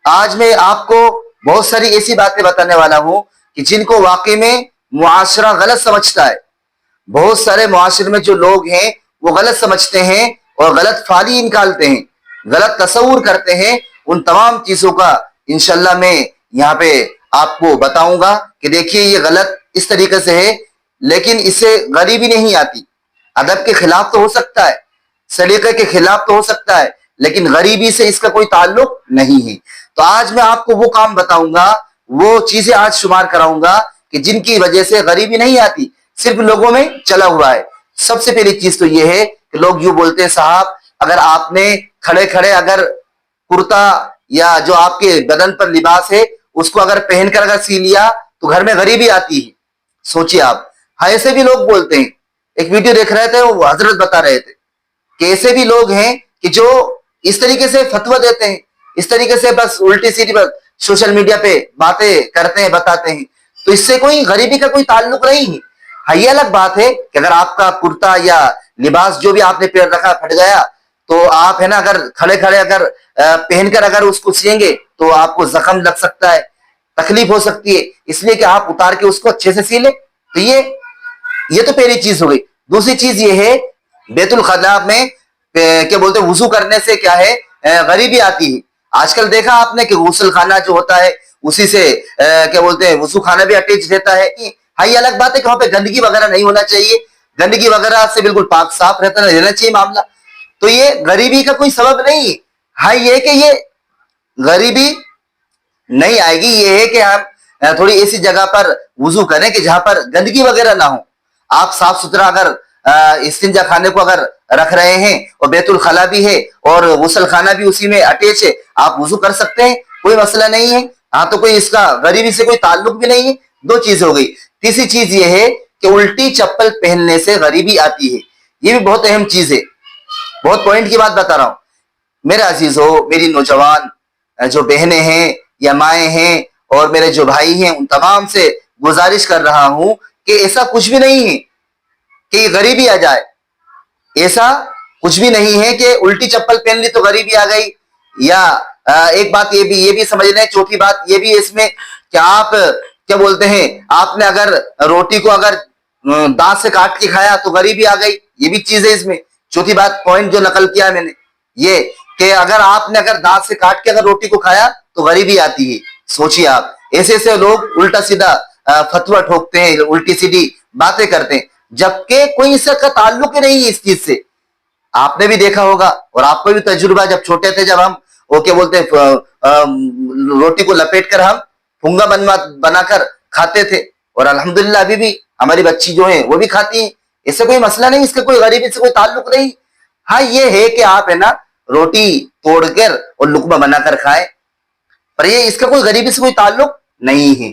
آج میں آپ کو بہت ساری ایسی باتیں بتانے والا ہوں کہ جن کو واقعی میں معاشرہ غلط سمجھتا ہے. بہت سارے معاشرے میں جو لوگ ہیں وہ غلط سمجھتے ہیں اور غلط فالی نکالتے ہیں، غلط تصور کرتے ہیں. ان تمام چیزوں کا انشاءاللہ میں یہاں پہ آپ کو بتاؤں گا کہ دیکھیے یہ غلط اس طریقے سے ہے، لیکن اس سے غریبی نہیں آتی. ادب کے خلاف تو ہو سکتا ہے، سلیقے کے خلاف تو ہو سکتا ہے، لیکن غریبی سے اس کا کوئی تعلق نہیں ہے. تو آج میں آپ کو وہ کام بتاؤں گا، وہ چیزیں آج شمار کراؤں گا کہ جن کی وجہ سے غریبی نہیں آتی، صرف لوگوں میں چلا ہوا ہے. سب سے پہلی چیز تو یہ ہے کہ لوگ یوں بولتے ہیں صاحب اگر آپ نے کھڑے کھڑے اگر کرتا یا جو آپ کے بدن پر لباس ہے اس کو اگر پہن کر اگر سی لیا تو گھر میں غریبی آتی ہے. سوچیے آپ، ہاں ایسے بھی لوگ بولتے ہیں. ایک ویڈیو دیکھ رہے تھے، وہ حضرت بتا رہے تھے کہ ایسے بھی لوگ ہیں کہ جو اس طریقے سے فتویٰ دیتے ہیں، اس طریقے سے بس الٹی سیدھی بس سوشل میڈیا پہ باتیں کرتے ہیں، بتاتے ہیں. تو اس سے کوئی غریبی کا کوئی تعلق نہیں ہے. ہاں یہ الگ بات ہے کہ اگر آپ کا کرتا یا لباس جو بھی آپ نے پہن رکھا پھٹ گیا تو آپ ہے نا اگر کھڑے کھڑے اگر پہن کر اگر اس کو سیئیں گے تو آپ کو زخم لگ سکتا ہے، تکلیف ہو سکتی ہے. اس لیے کہ آپ اتار کے اس کو اچھے سے سی لیں. تو یہ تو پہلی چیز ہو گئی. دوسری چیز یہ ہے بیت الخلاء میں کیا بولتے ہیں وضو کرنے سے کیا ہے غریبی آتی ہے. آج کل دیکھا آپ نے کہ غسل خانہ جو ہوتا ہے اسی سے کیا بولتے ہیں وضو خانہ بھی اٹیچ رہتا ہے. ہاں یہ الگ بات ہے کہ وہاں پہ گندگی وغیرہ نہیں ہونا چاہیے، گندگی وغیرہ سے بالکل پاک صاف رہنا چاہیے معاملہ. تو یہ غریبی کا کوئی سبب نہیں ہے. ہاں یہ کہ یہ غریبی نہیں آئے گی، یہ ہے کہ ہم تھوڑی ایسی جگہ پر وضو کریں کہ جہاں پر گندگی وغیرہ نہ ہو. آپ صاف ستھرا اگر استنجا خانے کو اگر رکھ رہے ہیں اور بیت الخلاء بھی ہے اور غسل خانہ بھی اسی میں اٹیچ ہے، آپ وضو کر سکتے ہیں، کوئی مسئلہ نہیں ہے. ہاں تو کوئی اس کا غریبی سے کوئی تعلق بھی نہیں ہے. دو چیز ہو گئی. تیسری چیز یہ ہے کہ الٹی چپل پہننے سے غریبی آتی ہے. یہ بھی بہت اہم چیز ہے، بہت پوائنٹ کی بات بتا رہا ہوں. میرے عزیزو، میری نوجوان جو بہنیں ہیں یا مائیں ہیں اور میرے جو بھائی ہیں، ان تمام سے گزارش کر رہا ہوں کہ ایسا کچھ بھی نہیں ہے کہ غریبی آ جائے. ایسا کچھ بھی نہیں ہے کہ الٹی چپل پہن لی تو غریبی آ گئی. یا ایک بات یہ بھی سمجھ لیں، چوتھی بات یہ بھی اس میں کہ آپ کیا بولتے ہیں آپ نے اگر روٹی کو اگر دانت سے کاٹ کے کھایا تو غریبی آ گئی. یہ بھی چیز ہے اس میں. چوتھی بات پوائنٹ جو نقل کیا میں نے یہ کہ اگر آپ نے اگر دانت سے کاٹ کے اگر روٹی کو کھایا تو غریبی آتی ہے. سوچیے آپ، ایسے ایسے لوگ الٹا سیدھا فتویٰ ٹھوکتے ہیں، الٹی سیدھی باتیں کرتے ہیں، جبکہ کوئی اس کا تعلق ہی نہیں ہے اس چیز سے. آپ نے بھی دیکھا ہوگا اور آپ کو بھی تجربہ، جب چھوٹے تھے جب ہم وہ کیا بولتے ہیں روٹی کو لپیٹ کر ہم پھنگا بنا کر کھاتے تھے، اور الحمدللہ ابھی بھی ہماری بچی جو ہیں وہ بھی کھاتی ہیں. اس سے کوئی مسئلہ نہیں، اس کا کوئی غریبی سے کوئی تعلق نہیں. ہاں یہ ہے کہ آپ ہے نا روٹی توڑ کر اور لقمہ بنا کر کھائیں، پر یہ اس کا کوئی غریبی سے کوئی تعلق نہیں ہے.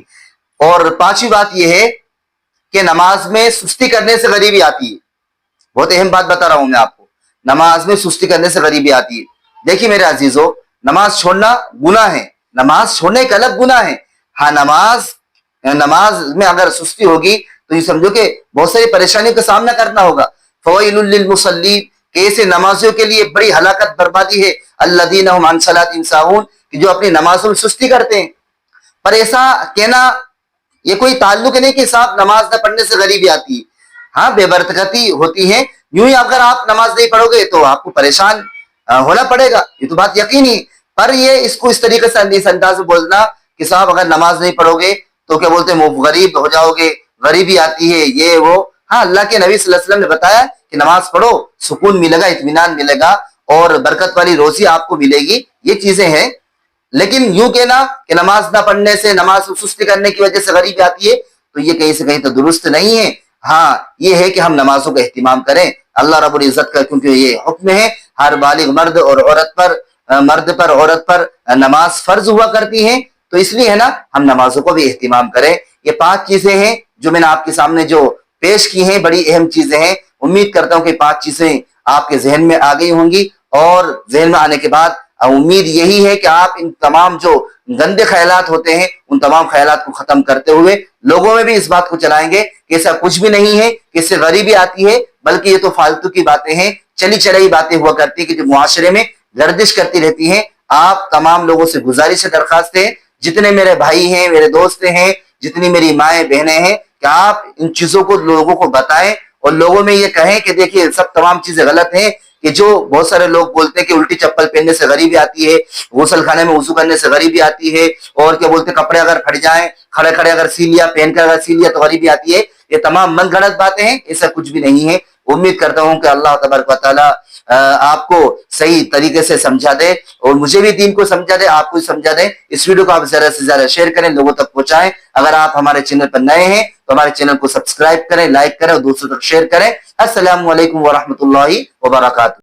اور پانچویں بات یہ ہے کہ نماز میں سستی کرنے سے غریبی آتی ہے. بہت اہم بات بتا رہا ہوں میں آپ کو، نماز میں سستی کرنے سے غریبی آتی ہے. دیکھیے میرے عزیزو، نماز چھوڑنا گناہ ہے، نماز چھوڑنے ایک الگ گناہ ہے. ہاں نماز میں اگر سستی ہوگی تو یہ سمجھو کہ بہت ساری پریشانیوں کا سامنا کرنا ہوگا. فویل للمصلین، کہ ایسے نمازیوں کے لیے بڑی ہلاکت بربادی ہے، الذین هم عن صلاتهم ساہون، کہ جو اپنی نمازوں میں سستی کرتے ہیں. پر ایسا کہنا یہ کوئی تعلق نہیں کہ صاحب نماز نہ پڑھنے سے غریبی آتی ہے. ہاں بے برکتی ہوتی ہے، یوں ہی اگر آپ نماز نہیں پڑھو گے تو آپ کو پریشان ہونا پڑے گا، یہ تو بات یقینی ہے. پر یہ اس کو اس طریقے سے اس انداز میں بولنا کہ صاحب اگر نماز نہیں پڑھو گے تو کیا بولتے ہیں وہ غریب ہو جاؤ گے، غریبی آتی ہے یہ وہ. ہاں اللہ کے نبی صلی اللہ علیہ وسلم نے بتایا کہ نماز پڑھو، سکون ملے گا، اطمینان ملے گا اور برکت والی روزی آپ کو ملے گی. یہ چیزیں ہیں. لیکن یوں کہنا کہ نماز نہ پڑھنے سے، نماز سستی کرنے کی وجہ سے غریبی آتی ہے، تو یہ کہیں سے کہیں تو درست نہیں ہے. ہاں یہ ہے کہ ہم نمازوں کا اہتمام کریں. اللہ رب العزت کا کیونکہ یہ حکم ہے ہر بالغ مرد اور عورت پر، مرد پر عورت پر نماز فرض ہوا کرتی ہیں، تو اس لیے ہے نا ہم نمازوں کو بھی اہتمام کریں. یہ 5 چیزیں ہیں جو میں نے آپ کے سامنے جو پیش کی ہیں، بڑی اہم چیزیں ہیں. امید کرتا ہوں کہ 5 چیزیں آپ کے ذہن میں آ گئی ہوں گی، اور ذہن میں آنے کے بعد امید یہی ہے کہ آپ ان تمام جو گندے خیالات ہوتے ہیں ان تمام خیالات کو ختم کرتے ہوئے لوگوں میں بھی اس بات کو چلائیں گے کہ ایسا کچھ بھی نہیں ہے کہ اس سے غریبی آتی ہے، بلکہ یہ تو فالتو کی باتیں ہیں، چلی چلائی باتیں ہوا کرتی کہ جو معاشرے میں گردش کرتی رہتی ہیں. آپ تمام لوگوں سے گزارش ہے، درخواست ہے، جتنے میرے بھائی ہیں، میرے دوست ہیں، جتنی میری مائیں بہنیں ہیں، کہ آپ ان چیزوں کو لوگوں کو بتائیں اور لوگوں میں یہ کہیں کہ دیکھیے سب تمام چیزیں غلط ہیں، کہ جو بہت سارے لوگ بولتے ہیں کہ الٹی چپل پہننے سے غریبی آتی ہے، غسل خانے میں وضو کرنے سے غریبی آتی ہے، اور کیا بولتے ہیں کپڑے اگر پھٹ جائیں، کھڑے کھڑے اگر سی لیا، پہن کر اگر سی لیا تو غریبی آتی ہے، یہ تمام من گھڑت باتیں ہیں، ایسا کچھ بھی نہیں ہے۔ امید کرتا ہوں کہ اللہ تبارک و تعالی آپ کو صحیح طریقے سے سمجھا دے، اور مجھے بھی دین کو سمجھا دے، آپ کو سمجھا دے۔ اس ویڈیو کو آپ زیادہ سے زیادہ شیئر کریں، لوگوں تک پہنچائیں۔ اگر آپ ہمارے چینل پر نئے ہیں تو ہمارے چینل کو سبسکرائب کریں، لائک کریں اور دوسروں تک شیئر کریں۔ السلام علیکم ورحمۃ اللہ وبرکاتہ۔